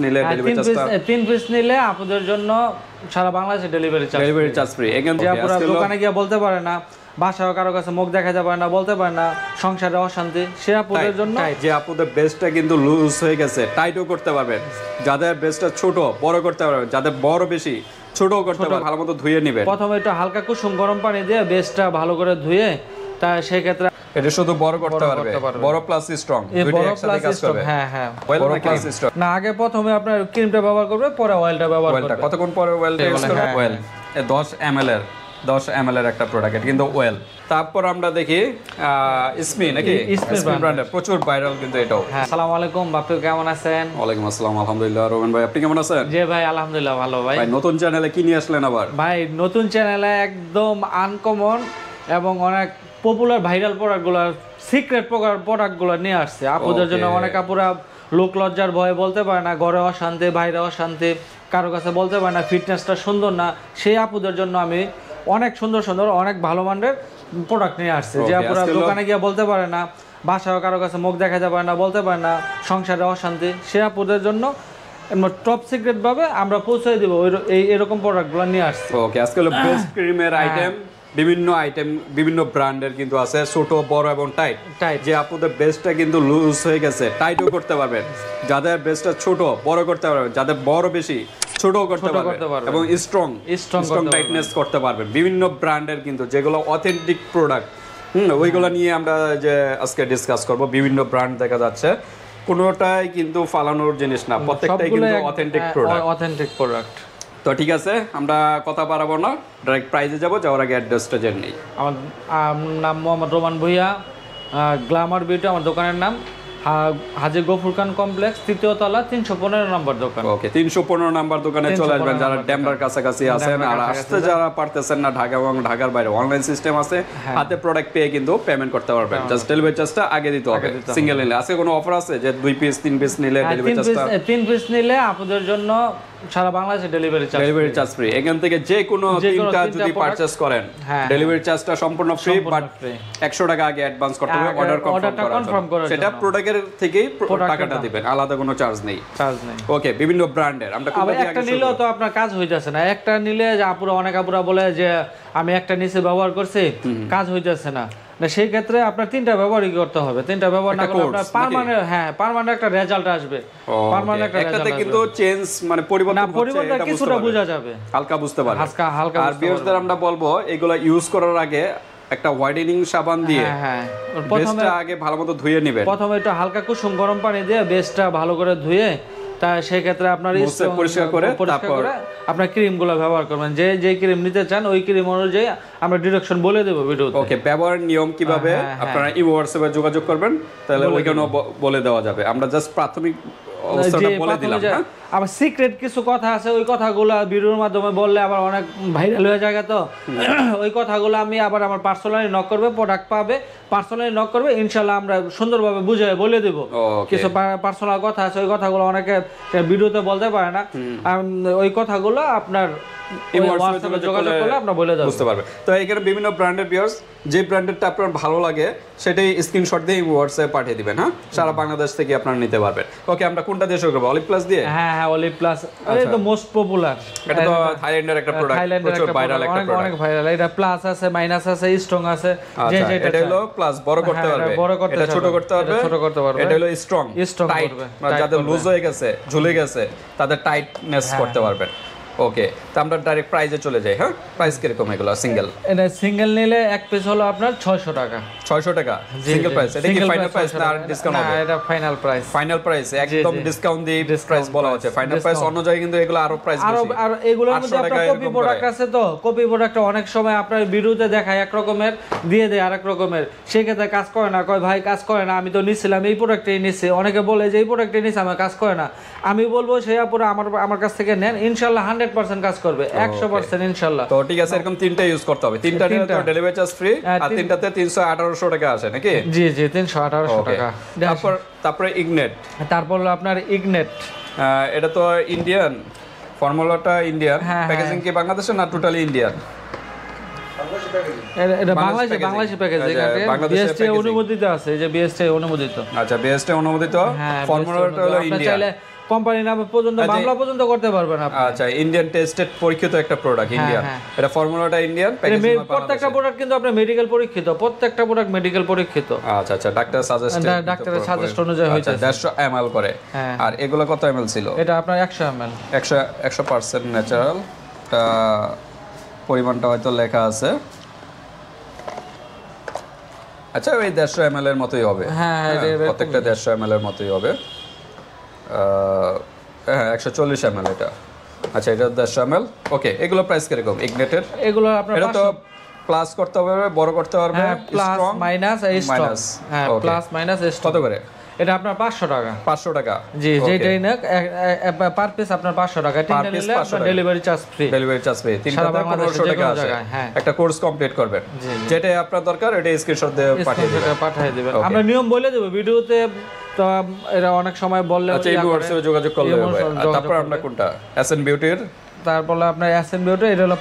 নিলে ডেলিভারি চার্জটা 3 পিস নিলে আপনাদের জন্য সারা বাংলাদেশে ডেলিভারি চার্জ ফ্রি। এখানে যে আপনারা দোকানে গিয়ে বলতে পারে না, বাসায় কারো কাছে মুখ দেখাতে পারে না, বলতে পারে না সংসারে অশান্তি, সে আপনাদের জন্য যে আপনাদের বেস্টটা কিন্তু লুজ হয়ে গেছে, টাইটও করতে পারবেন। যাদের বেস্টটা ছোট বড় করতে পারবেন, যাদের বড় বেশি ছোটও করতে পারবেন, ভালো মতো ধুয়ে নেবেন। প্রথমে একটু হালকা কুসুম গরম পানি দিয়ে বেস্টটা ভালো করে ধুয়ে, তা সেই ক্ষেত্রে এটা শুধু বড় করতে পারবে, বড় প্লাস স্ট্রং, দুইটা একসাথে কাজ করবে। হ্যাঁ হ্যাঁ, বড় প্লাস স্ট্রং না, আগে প্রথমে আপনার ক্রিমটা ব্যবহার করবে, পরে অয়েলটা ব্যবহার করবে। কতক্ষণ পরে অয়েলটা ইউজ করবে? অয়েল 10 ml এর 10 ml এর একটা প্রোডাক্ট, এটা কিন্তু অয়েল। তারপর আমরা দেখি ইসমি নাকি, ইসমি ব্র্যান্ডের প্রচুর ভাইরাল কিন্তু এটাও। হ্যাঁ, আসসালামু আলাইকুম বাপু, কেমন আছেন? ওয়ালাইকুম আসসালাম, আলহামদুলিল্লাহ। রোমান ভাই, আপনি কেমন আছেন? জি ভাই, আলহামদুলিল্লাহ ভালো। ভাই নতুন চ্যানেলে কি নিয়ে আসলেন আবার? ভাই নতুন চ্যানেলে একদম আনকমন এবং অনেক পপুলার ভাইরাল প্রোডাক্টগুলো, সিক্রেট প্রোডাক্টগুলো নিয়ে আসছে আপুদের জন্য। অনেক আপুরা লোক লজ্জার ভয়ে বলতে পারে না, ঘরে অশান্তি, বাইরে অশান্তি, কারো কাছে বলতে পারে না, ফিটনেসটা সুন্দর না, সেই আপুদের জন্য আমি অনেক সুন্দর সুন্দর অনেক ভালো মানের প্রোডাক্ট নিয়ে আসছে। যে আপুরা দোকানে গিয়ে বলতে পারে না, বাসায় কারো কাছে মুখ দেখাতে পারে না, বলতে পারে না সংসারে অশান্তি, সে আপুদের জন্য টপ সিক্রেট ভাবে আমরা পৌঁছে দিব এরকম প্রোডাক্টগুলো নিয়ে আসছি। ওকে, আজকে হলো বেস্ট ক্রিমের আইটেম, বিভিন্ন ব্র্যান্ডের কিন্তু আছে, ছোট বড় এবং টাইট। যে আপনাদের বেস্টটা কিন্তু লুজ হয়ে গেছে, টাইটও করতে পারবেন। যাদের বেস্টটা ছোট বড় করতে পারবেন, যাদের বড় বেশি ছোটও করতে পারবেন, এবং স্ট্রং টাইটনেস করতে পারবেন। বিভিন্ন ব্র্যান্ডের কিন্তু যেগুলো অথেন্টিক প্রোডাক্ট, ওইগুলো নিয়ে আমরা যে আজকে ডিসকাস করব। বিভিন্ন ব্র্যান্ড দেখা যাচ্ছে, কোনোটাই কিন্তু ফালানোর জিনিস না, প্রত্যেকটাই কিন্তু অথেন্টিক প্রোডাক্ট। তো ঠিক আছে, আমরা কথা বাড়াবো না, ডাইরেক্ট প্রাইজে যাবো। যাওয়ার আগে অ্যাড্রেসটা জেনে নিই। আমার নাম মোহাম্মদ রোমান ভুইয়া, গ্ল্যামার বিউটি আমার দোকানের নাম, হাজী গফুর খান কমপ্লেক্স, 3য় তলা, 315 নম্বর দোকান। ওকে, 315 নম্বর দোকানে চলে আসবেন যারা ডেমরার কাছাকাছি আছেন। আর আসতে যারা পারতেছেন না, ঢাকা এবং ঢাকার বাইরে অনলাইন সিস্টেম আছে, হাতে প্রোডাক্ট পেয়ে কিন্তু পেমেন্ট করতে পারবেন। জাস্ট ডেলিভারি চার্জটা আগে দিতে হবে সিঙ্গেল নিলে। আজকে কোনো অফার আছে যে 2 পিস 3 পিস নিলে ডেলিভারি চার্জটা? 3 পিস নিলে আপনাদের জন্য সারা বাংলাদেশে ডেলিভারি চার্জ ফ্রি। এখান থেকে যে কোনো তিনটা যদি পারচেজ করেন, ডেলিভারি চার্জটা সম্পূর্ণ ফ্রি, বাট 100 টাকা আগে অ্যাডভান্স করতে হবে অর্ডার কনফার্ম করার জন্য। সেটা প্রোডাক্টের থেকেই টাকাটা দিবেন, আলাদা কোনো চার্জ নেই। ওকে, বিভিন্ন ব্র্যান্ডের আমরা একটা নিলেও তো আপনার কাজ হইতাছে না। একটা নিলে যে অনেক আপুরা বলে যে আমি একটা নিচে ব্যবহার করছি, কাজ হইতাছে না, সেই ক্ষেত্রে আপনার 3টা ব্যবহারই করতে হবে। 3টা ব্যবহার না করলে আপনার পার্মানেন্ট একটা রেজাল্ট আসবে। পার্মানেন্ট একটা একটাতে কিন্তু চেঞ্জ মানে পরিবর্তন কিছুটা বোঝা যাবে, হালকা বুঝতে পারবে। হালকা। আর ভিউয়ারদের আমরা বলবো এগুলা ইউজ করার আগে একটা হোয়াইটেনিং সাবান দিয়ে বেসটা আগে ভালোমতো ধুয়ে নেবেন। প্রথমে একটু হালকা কুসুম গরম পানি দিয়ে বেসটা ভালো করে ধুয়ে, তা সেই ক্ষেত্রে আপনার পরিষ্কার করে তারপর আপনার ক্রিমগুলো ব্যবহার করবেন। যে ক্রিম নিতে চান ওই ক্রিম অনুযায়ী আমরা ডিরেকশন বলে দেব ভিডিওতে। ওকে, ব্যবহারের নিয়ম কিভাবে আপনারা হোয়াটসঅ্যাপে যোগাযোগ করবেন, তাহলে ওইখানেও বলে দেওয়া যাবে। আমরা জাস্ট প্রাথমিক অবস্থাটা বলে দিলাম। আবার সিক্রেট কিছু কথা আছে, ওই কথাগুলো ভিডিওর মাধ্যমে বললে আবার অনেক ভাইরাল হয়ে যায়, তো ওই কথাগুলো আমি আবার আমার পার্সোনালি নক করবে, প্রোডাক্ট পাবে, পার্সোনালি নক করবে, ইনশাআল্লাহ আমরা সুন্দরভাবে বুঝিয়ে বলে দেব। কিছু পার্সোনাল কথা আছে, ওই কথাগুলো অনেকে ভিডিওতে বলতে পারে না, ওই কথাগুলো আপনার যোগাযোগ করলে আমরা বলে দেব, বুঝতে পারবে। তো এখানে বিভিন্ন ব্র্যান্ডের ভিউয়ার্স, যে ব্র্যান্ডেরটা আপনার ভালো লাগে সেটাই স্ক্রিনশট দিয়ে হোয়াটসঅ্যাপে পাঠিয়ে দিবেন। হ্যাঁ, সারা বাংলাদেশ থেকে আপনারা নিতে পারবেন। ওকে, আমরা কোনটা দিয়ে শুরু করব? অলিভ প্লাস দিয়ে? হ্যাঁ, অলিভ প্লাস, এটা তো মোস্ট পপুলার। এটা তো থাইল্যান্ডের একটা প্রোডাক্ট, প্রচুর ভাইরাল একটা প্রোডাক্ট, অনেক ভাইরাল। এটা প্লাস আছে, মাইনাস আছে, স্ট্রং আছে। এটা হলো প্লাস, বড় করতে পারবে, এটা ছোট করতে পারবে, এটা হলো স্ট্রং টাইট, যাদের লুজ হয়ে গেছে, ঝুলে গেছে, তাদের টাইটনেস করতে পারবেন। ওকে, তো আমরা ডাইরেক্ট প্রাইজে চলে যাই। হ্যাঁ, প্রাইস কিরকম এগুলো? এটা সিঙ্গেল নিলে এক পিস হলো আপনার 600 টাকা। 600 টাকা সিঙ্গেল প্রাইস? এটা কি ফাইনাল প্রাইস না আর ডিসকাউন্ট হবে? না, এটা ফাইনাল প্রাইস। ফাইনাল প্রাইস একদম ডিসকাউন্ট দিয়ে প্রাইস বলা হচ্ছে। ফাইনাল প্রাইস অন্য জায়গায় কিন্তু এগুলো আরো প্রাইস বেশি। আর এগুলোর মধ্যে আপনার কপি প্রোডাক্ট আছে, তো কপি প্রোডাক্ট অনেক সময় আপনার ভিডিওতে দেখায় এক রকমের, দিয়ে দেয় আরেক রকমের, সেই ক্ষেত্রে কাজ করে না। কয় ভাই কাজ করে না, আমি তো নিছিলাম এই প্রোডাক্টটাই নিছি। অনেকে বলে যে এই প্রোডাক্টটাই নিছি, আমার কাজ করে না। আমি বলবো সেই আপুরা আমার কাছ থেকে নেন, ইনশাআল্লাহ 100% কাজ করবে, 100% ইনশাআল্লাহ। তো ঠিক আছে, এরকম 3টা ইউজ করতে হবে। 3টা নিলে তো ডেলিভারি চার্জ ফ্রি, আর 3টাতে 300-1800 টাকা আসে নাকি? জি 300-1800 টাকা। তারপরে ইগনেট, তারপর আপনার ইগনেট, এটা তো ইন্ডিয়ান, ফর্মুলাটা ইন্ডিয়ান, প্যাকেজিং কি বাংলাদেশে না টোটালি ইন্ডিয়ান? এটা বাংলাদেশি প্যাকেজিং, বিএসটি অনুমোদিত আছে, যে বিএসটি অনুমোদিত। আচ্ছা, বিএসটি অনুমোদিত, ফর্মুলাটা হলো ইন্ডিয়ান। কোম্পানি নামে পর্যন্ত মামলা পর্যন্ত করতে পারবেন আপনি। আচ্ছা, ইন্ডিয়ান টেস্টেড পরীক্ষিত একটা প্রোডাক্ট, ইন্ডিয়ান। এটা ফর্মুলাটা ইন্ডিয়ান, প্যাকেজিং প্রত্যেকটা প্রোডাক্ট কিন্তু আপনার মেডিকেল পরীক্ষিত, প্রত্যেকটা প্রোডাক্ট মেডিকেল পরীক্ষিত। আচ্ছা আচ্ছা, ডাক্তার সাজেস্টেড, ডাক্তারের সাজেস্ট অনুযায়ী হয়েছে। 150 ml করে। আর এগুলো কত ml ছিল? এটা আপনার 100 ml, 100% ন্যাচারাল। এটা পরিমাণটা হয়তো লেখা আছে। আচ্ছা, ওই 150 ml এর মতোই হবে। হ্যাঁ, প্রত্যেকটা 150 ml এর মতোই হবে। হ্যাঁ, 140 ml এটা। আচ্ছা, এটা 150 ml। ওকে, এগুলো প্রাইস কিরকম ইগনেটের? এগুলো আপনার এটা তো প্লাস করতে হবে, বড় করতে পারবে, প্লাস স্ট্রং মাইনাস স্ট্রং। হ্যাঁ, প্লাস মাইনাস স্ট্রং। কত করে? এটা আপনার 500 টাকা। 500 টাকা? জি, যেটাই না পার পিস আপনার 500 টাকা। তিনটা নিলে আপনার delivery charge free. Delivery charge free. তিনটাতে 1500 টাকা আছে। একটা কোর্স কমপ্লিট করবেন, যেটাই আপনার দরকার এটা স্ক্রিনশট দিয়ে পাঠিয়ে দিবেন। আমরা নিয়ম বলে দেব ভিডিওতে, তো এরা অনেক সময় বললে আচ্ছা, এই হোয়াটসঅ্যাপে যোগাযোগ করলে হবে। তারপর আমরা কোনটা? এসএন বিউটির, তারপর আপনার এসএন বিউটি, এটা হলো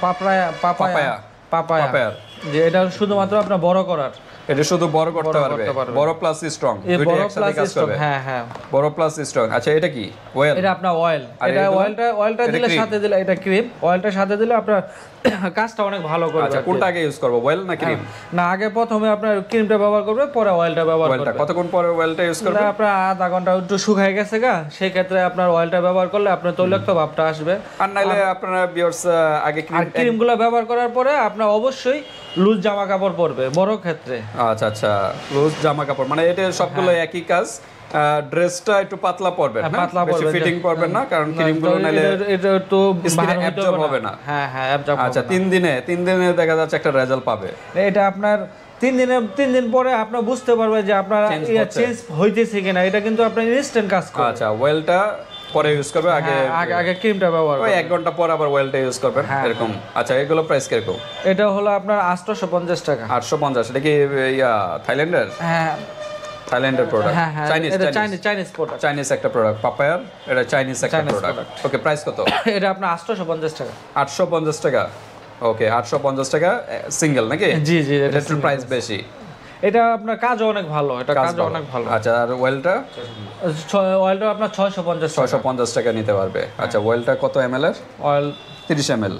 পাপায়া। যে এটা শুধুমাত্র আপনার বড় করার, এটা শুধু বড় করতে পারবে, বড় প্লাস স্ট্রং, দুটো একসাথে কাজ করবে। হ্যাঁ হ্যাঁ, বড় প্লাস স্ট্রং। আচ্ছা, এটা কি? অয়েল? এটা আপনার অয়েল। এটা অয়েলটা দিলে সাথে দিলে, এটা ক্রিম। অয়েলটার সাথে দিলে আপনার কাজটা অনেক ভালো করবে। আচ্ছা, কোনটা আগে ইউজ করব, অয়েল না ক্রিম? না, আগে প্রথমে আপনার ক্রিমটা ব্যবহার করবে, পরে অয়েলটা ব্যবহার করবে। অয়েলটা কতক্ষণ পরে অয়েলটা ইউজ করবে? আপনার আধা ঘন্টা একটু শুকায় গেছে গা, সেই ক্ষেত্রে আপনার অয়েলটা ব্যবহার করলে আপনার তৈলাক্ত ভাবটা আসবে। আর নাইলে আপনারা ভিউয়ার্স আগে ক্রিমগুলো ব্যবহার করার পরে আপনার অবশ্যই লুজ জামা কাপড় পরবে বড় ক্ষেত্রে। আচ্ছা আচ্ছা, লুজ জামা কাপড়, মানে এটা সবগুলো একই কাজ। ড্রেসটা একটু পাতলা পরবেন, পাতলা বেশি ফিটিং পরবেন না, কারণ ক্রিমগুলো নাইলে এটা তো স্কিনে অ্যাবজর্ব হবে না। হ্যাঁ হ্যাঁ, অ্যাবজর্ব। আচ্ছা, 3 দিনে দেখা যাচ্ছে একটা রেজাল্ট পাবে। এটা আপনার 3 দিন পরে আপনার বুঝতে পারবে যে আপনার চেঞ্জ হইতেছে কিনা। এটা কিন্তু আপনার ইনস্ট্যান্ট কাজ করে। আচ্ছা, অয়েলটা পরে ইউজ করবে, আগে ক্রিমটা ব্যবহার ওই 1 ঘন্টা পর আবার অয়েলটা ইউজ করবেন, এরকম। আচ্ছা, এগুলো প্রাইস কিরকম? এটা হলো আপনার 850 টাকা। 850? এটা কি থাইল্যান্ডের? হ্যাঁ, থাইল্যান্ডের প্রোডাক্ট, চাইনিজ প্রোডাক্ট, চাইনিজ একটা প্রোডাক্ট, পাপায়ার। এটা চাইনিজ একটা প্রোডাক্ট। ওকে, প্রাইস কত? এটা আপনার 850 টাকা। 850 টাকা। ওকে, 850 টাকা সিঙ্গেল নাকি? জি জি, এটা একটু প্রাইস বেশি। এটা আপনার কাজও অনেক ভালো, এটা কাজও অনেক ভালো। আচ্ছা, আর অয়েলটা? অয়েলটা আপনার 650 টাকা নিতে পারবে। আচ্ছা, অয়েলটা কত ml এর? Oil 30 ml।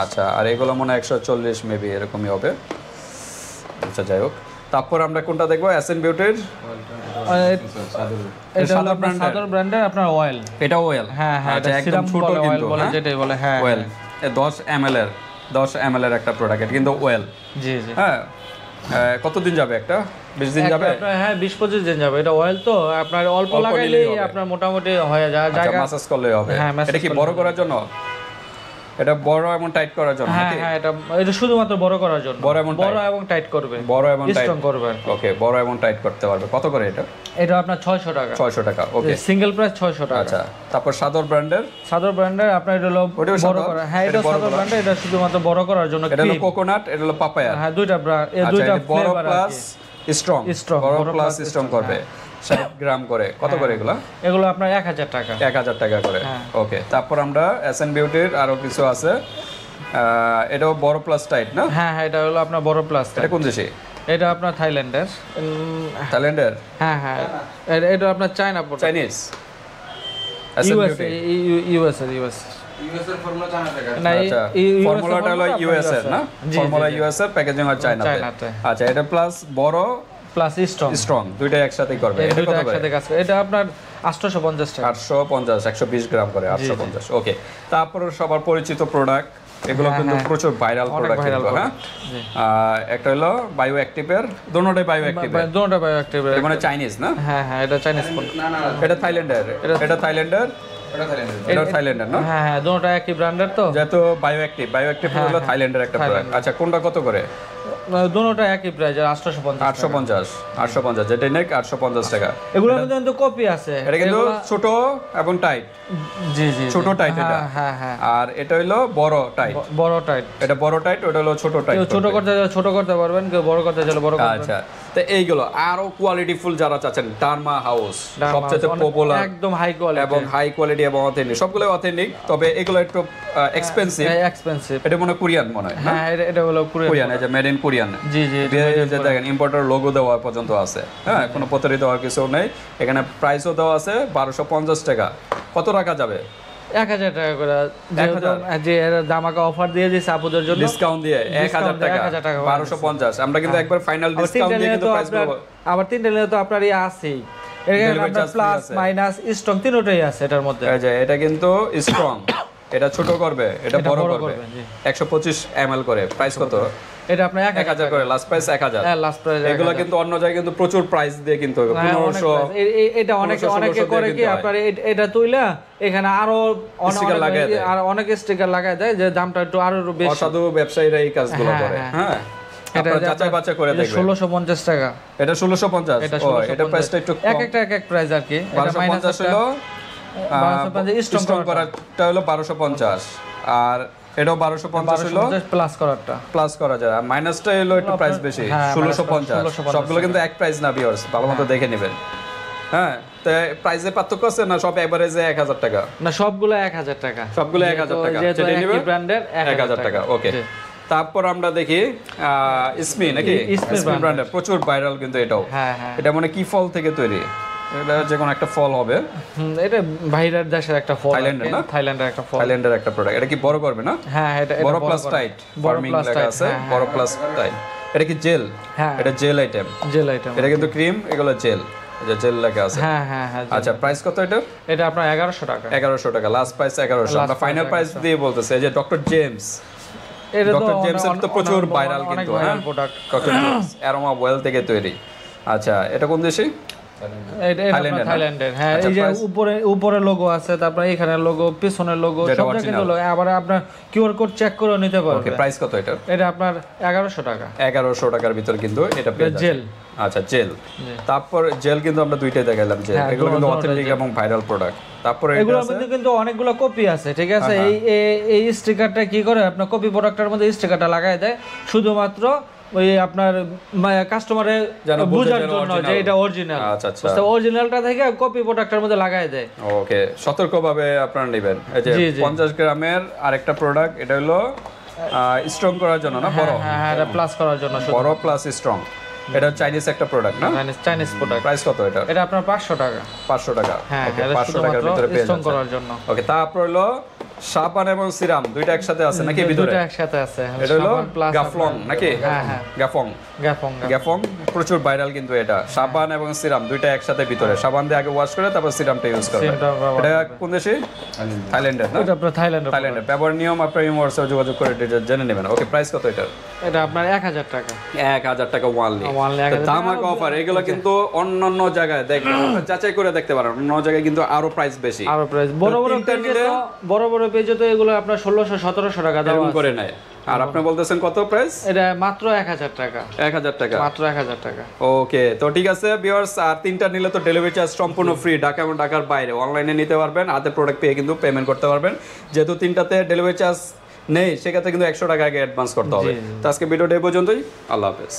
আচ্ছা, আর এগুলো মনে হয় 140 মেবি এরকমই হবে। আচ্ছা, যাই হোক, তারপর আমরা কোনটা দেখবো? এসএন বিউটির এটা হলো আপনার সাদর ব্র্যান্ডের আপনার অয়েল। এটা অয়েল? হ্যাঁ হ্যাঁ, এটা একদম ছোট কিন্তু, বলে যেটাই বলে। হ্যাঁ, অয়েল 10 ml এর একটা প্রোডাক্ট, এটা কিন্তু অয়েল। জি জি। হ্যাঁ, কতদিন যাবে? একটা 20 দিন যাবে? হ্যাঁ, 20-25 দিন যাবে। এটা অয়েল তো আপনার অল্প লাগাইলেই আপনার মোটামুটি হয়ে যায়। জায়গা মাসাজ করলেই হবে। এটা কি বড় করার জন্য? এটা বড় এবং টাইট করার জন্য নাকি? হ্যাঁ, এটা শুধুমাত্র বড় করার জন্য। বড় এবং টাইট করবে, বড় এবং স্ট্রং করবে। ওকে, বড় এবং টাইট করতে পারবে। কত করে এটা? এটা আপনার 600 টাকা। 600 টাকা। ওকে, সিঙ্গেল প্রাইস 600 টাকা। আচ্ছা, তারপর সাদর ব্র্যান্ডের আপনার এটা হলো বড় করা। হ্যাঁ, এটা সাদর ব্র্যান্ড, এটা শুধুমাত্র বড় করার জন্য। এটা হলো কোকোনাট, এটা হলো পাপায়া। হ্যাঁ, দুইটা ব্র্যান্ড, এই দুইটা বড় ফ্লেভার প্লাস স্ট্রং, বড় প্লাস স্ট্রং করবে। 60 গ্রাম করে। কত করে এগুলো? এগুলো আপনার 1000 টাকা। 1000 টাকা করে। ওকে, তারপর আমরা এসএন বিউটির আরো কিছু আছে। এটাও বড় প্লাস টাইট না? হ্যাঁ হ্যাঁ, এটা হলো আপনার বড় প্লাস। এটা কোন দেশে? এটা আপনার থাইল্যান্ডের। হ্যাঁ হ্যাঁ, এটা আপনার চায়না প্রোডাক্ট। চাইনিজ? ইউএস এর ফর্মুলা চায়না টাকা না, ফর্মুলাটা হলো ইউএস এর না? ফর্মুলা ইউএস এর, প্যাকেজিং আর চায়নাতে। আচ্ছা, এটা প্লাস বড় প্লাস স্ট্রং দুইটাই একসাথে করবে। এটা কত করে? এটা আপনার 850 টাকা। 850, 120 গ্রাম করে 850। ওকে, তারপর সবার পরিচিত প্রোডাক্ট, এগুলো কিন্তু প্রচুর ভাইরাল প্রোডাক্ট। হ্যাঁ, একটা হলো বায়ো অ্যাক্টিভের, দুটোটাই বায়ো অ্যাক্টিভ। এটা মানে চাইনিজ না? হ্যাঁ হ্যাঁ, এটা চাইনিজ প্রোডাক্ট। এটা থাইল্যান্ডের? এটা থাইল্যান্ডের না? হ্যাঁ হ্যাঁ, দুটোটা একই ব্র্যান্ডের তো, যেহেতু বায়ো অ্যাক্টিভ হলো থাইল্যান্ডের একটা প্রোডাক্ট। আচ্ছা, কোনটা কত করে? দুটোটা একই প্রাইস, 850 যেটা নেক 850 টাকা। এগুলোর মধ্যে কিন্তু কপি আছে। এটা কিন্তু ছোট এবং টাইট। জি জি, ছোট টাইট এটা। হ্যাঁ হ্যাঁ, আর এটা হলো বড় টাইট। এটা বড় টাইট, ওটা হলো ছোট টাইট। ছোট করতে পারবেন, কেউ বড় করতে চাইলে বড় করতে। আচ্ছা, তো এইগুলো আরো কোয়ালিটি ফুল যারা চাচ্ছেন, ডারমা হাউস সবচেয়ে পপুলার, একদম হাই কোয়ালিটি এবং হাই কোয়ালিটি এবং অথেন্টিক, সবগুলো অথেন্টিক। তবে এগুলো একটু এক্সপেন্সিভ। এটা মনে কোরিয়ান মনে হয় না? হ্যাঁ, এটা হলো কোরিয়ান, এই যে মেড ইন কোরিয়ান। জি জি যে দেখেন ইম্পোর্টার লোগো দেওয়া পর্যন্ত আছে, হ্যাঁ, কোনো প্রতারিত হওয়ার কিছু নেই। এখানে প্রাইসও দেওয়া আছে 1250 টাকা। কত রাখা যাবে? 1000 টাকা করে, যে দামাকা অফার দিয়ে দিয়েছে আপুদের জন্য, ডিসকাউন্ট দিয়ে 1000 টাকা, 1250। আমরা কিন্তু একবার ফাইনাল ডিসকাউন্ট দিয়ে কিন্তু প্রাইস বলবো। আবার তিনটা নিলে তো আপনার ইয়ে আছেই, এখানে প্লাস মাইনাস স্ট্রং তিনটাই আছে এটার মধ্যে। এই যে এটা কিন্তু স্ট্রং, এটা ছোট করবে, এটা বড় করবে, 125 ml করে। প্রাইস কত? এটা আপনার 1000 করে, লাস্ট প্রাইস 1000। হ্যাঁ, লাস্ট প্রাইস। এগুলো কিন্তু অন্য জায়গায় কিন্তু প্রচুর প্রাইস দিয়ে কিনতে হবে, 1500। এটা অনেকে করে কি আপনার এটা তুইলা এখানে আরো অনেক স্টিকার লাগায় দেয়, যে দামটা একটু আরো বেশি। অসাধু ব্যবসায়ীরা এই কাজগুলো করে, হ্যাঁ। এটা যাচাই বাছাই করে দেখবেন। 1650 টাকা। এটা 1650। এটা প্রাইসটা একটু কম। এক প্রাইস আর কি। এটা 1250 হলো, 1250 স্ট্রং করাটা হলো 1250, আর এটাও 1250 হলো প্লাস করাটা, প্লাস করা যায়। আর মাইনাসটা হলো একটু প্রাইস বেশি, 1650। সবগুলো কিন্তু এক প্রাইস না ভিউয়ার্স, ভালোমতো দেখে নেবেন। হ্যাঁ, তো প্রাইসে পার্থক্য আছে না? সব এভারেজে 1000 টাকা না, সবগুলো 1000 টাকা, সবগুলো 1000 টাকা, যেহেতু একই ব্র্যান্ডের 1000 টাকা। ওকে, তারপর আমরা দেখি ইসমি, নাকি ইসমি ব্র্যান্ডের প্রচুর ভাইরাল কিন্তু এটাও। হ্যাঁ হ্যাঁ। এটা মানে কি ফল থেকে তৈরি? এটা যে কোনো একটা ফল হবে। এটা বাইরের দেশের একটা ফল, থাইল্যান্ডের না? থাইল্যান্ডের একটা ফল, থাইল্যান্ডের একটা প্রোডাক্ট। এটা কি বড় করবে না? হ্যাঁ, এটা বড় প্লাস টাইট, ফার্মিং লেখা আছে, বড় প্লাস টাইট। এটা কি জেল? হ্যাঁ, এটা জেল আইটেম। Jail item. এটা কিন্তু ক্রিম, এগুলো জেল। এটা জেল লেখা আছে। হ্যাঁ হ্যাঁ হ্যাঁ। আচ্ছা, প্রাইস কত এটা? এটা আপনার 1100 টাকা। 1100 টাকা, লাস্ট প্রাইস 1100। আমরা ফাইনাল প্রাইস দিয়ে বলতেছি। এই যে ডক্টর জেমস, ডক্টর জেমসের তো প্রচুর ভাইরাল কিন্তু, হ্যাঁ, ডক্টর জেমস অ্যারোমা ওয়েল থেকে তৈরি। আচ্ছা, এটা কোন দেশি? থাইল্যান্ডের। হ্যাঁ, এই যে উপরে লোগো আছে, তারপরে এখানে লোগো, পিছনের লোগো, সব জায়গায় লোগো। আবার আপনার কিউআর কোড চেক করে নিতে পারবেন। ওকে, প্রাইস কত এটা? এটা আপনার 1100 টাকা। 1100 টাকার ভিতর কিন্তু এটা পেয়ে যাবেন। জেল। আচ্ছা, জেল। তারপর জেল কিন্তু আমরা দুইটাই দেখাইলাম, যে এগুলো কিন্তু অথেন্টিক এবং ভাইরাল প্রোডাক্ট। তারপরে এগুলোর মধ্যে কিন্তু অনেকগুলো কপি আছে, ঠিক আছে? এই স্টিকারটা কি করে, আপনার কপি প্রোডাক্টের মধ্যে স্টিকারটা লাগায় দেয় শুধুমাত্র ওই আপনার কাস্টমারের বোঝার জন্য যে এটা অরিজিনাল। আচ্ছা আচ্ছা, অরিজিনালটা থেকে কপি প্রোডাক্টের মধ্যে লাগায় দেয়। ওকে, সতর্কভাবে আপনারা নেবেন। এই যে 50 গ্রামের আরেকটা প্রোডাক্ট, এটা হলো স্ট্রং করার জন্য না? বড়, হ্যাঁ, এটা প্লাস করার জন্য, বড় প্লাস স্ট্রং। এটা চাইনিজ একটা প্রোডাক্ট না? Chinese product. প্রাইস কত এটা? এটা আপনার 500 টাকা। 500 টাকা। হ্যাঁ, ওকে, 500 টাকার ভিতরে পেয়ে স্ট্রং করার জন্য। ওকে, তারপর হলো সাবান এবং সিরাম দুইটা একসাথে আছে নাকি ভিতরে? দুইটা একসাথে আছে। এটা হলো গাফলং নাকি? হ্যাঁ হ্যাঁ, গাফং প্রচুর ভাইরাল কিন্তু। এটা সাবান এবং সিরাম দুইটা একসাথে ভিতরে। সাবান দিয়ে আগে ওয়াশ করে তারপর সিরামটা ইউজ করবে। এটা কোন দেশে? থাইল্যান্ডের না? এটা আপনার থাইল্যান্ডের। ব্যবহার নিয়ম আপনার ইমোর্সে যোগাযোগ করে জেনে নেবেন। ওকে, প্রাইস কত এটা? এটা আপনার 1000 টাকা। 1000 টাকা ওয়ানলি। ধামাকা অফার। এগুলো কিন্তু অন্যান্য জায়গায় দেখবেন, যাচাই করে দেখতে পারেন, অন্য জায়গায় কিন্তু আরো প্রাইস বেশি। আরো প্রাইস বড় বড় পেজে তো এগুলো আপনার 1600-1700 টাকা দাম করে নেয়। আর আপনি বলতেছেন কত প্রাইস? এটা মাত্র 1000 টাকা। 1000 টাকা, মাত্র 1000 টাকা। ওকে, তো ঠিক আছে ভিউয়ার্স, আর তিনটা নিলে তো ডেলিভারি চার্জ সম্পূর্ণ ফ্রি। ঢাকা এবং ঢাকার বাইরে অনলাইনে নিতে পারবেন, হাতে প্রোডাক্ট পেয়ে কিন্তু পেমেন্ট করতে পারবেন। যেহেতু তিনটাতে ডেলিভারি চার্জ নেই, সেক্ষেত্রে কিন্তু 100 টাকা আগে অ্যাডভান্স করতে হবে। তো আজকে ভিডিওটা এই পর্যন্তই। আল্লাহ হাফেজ।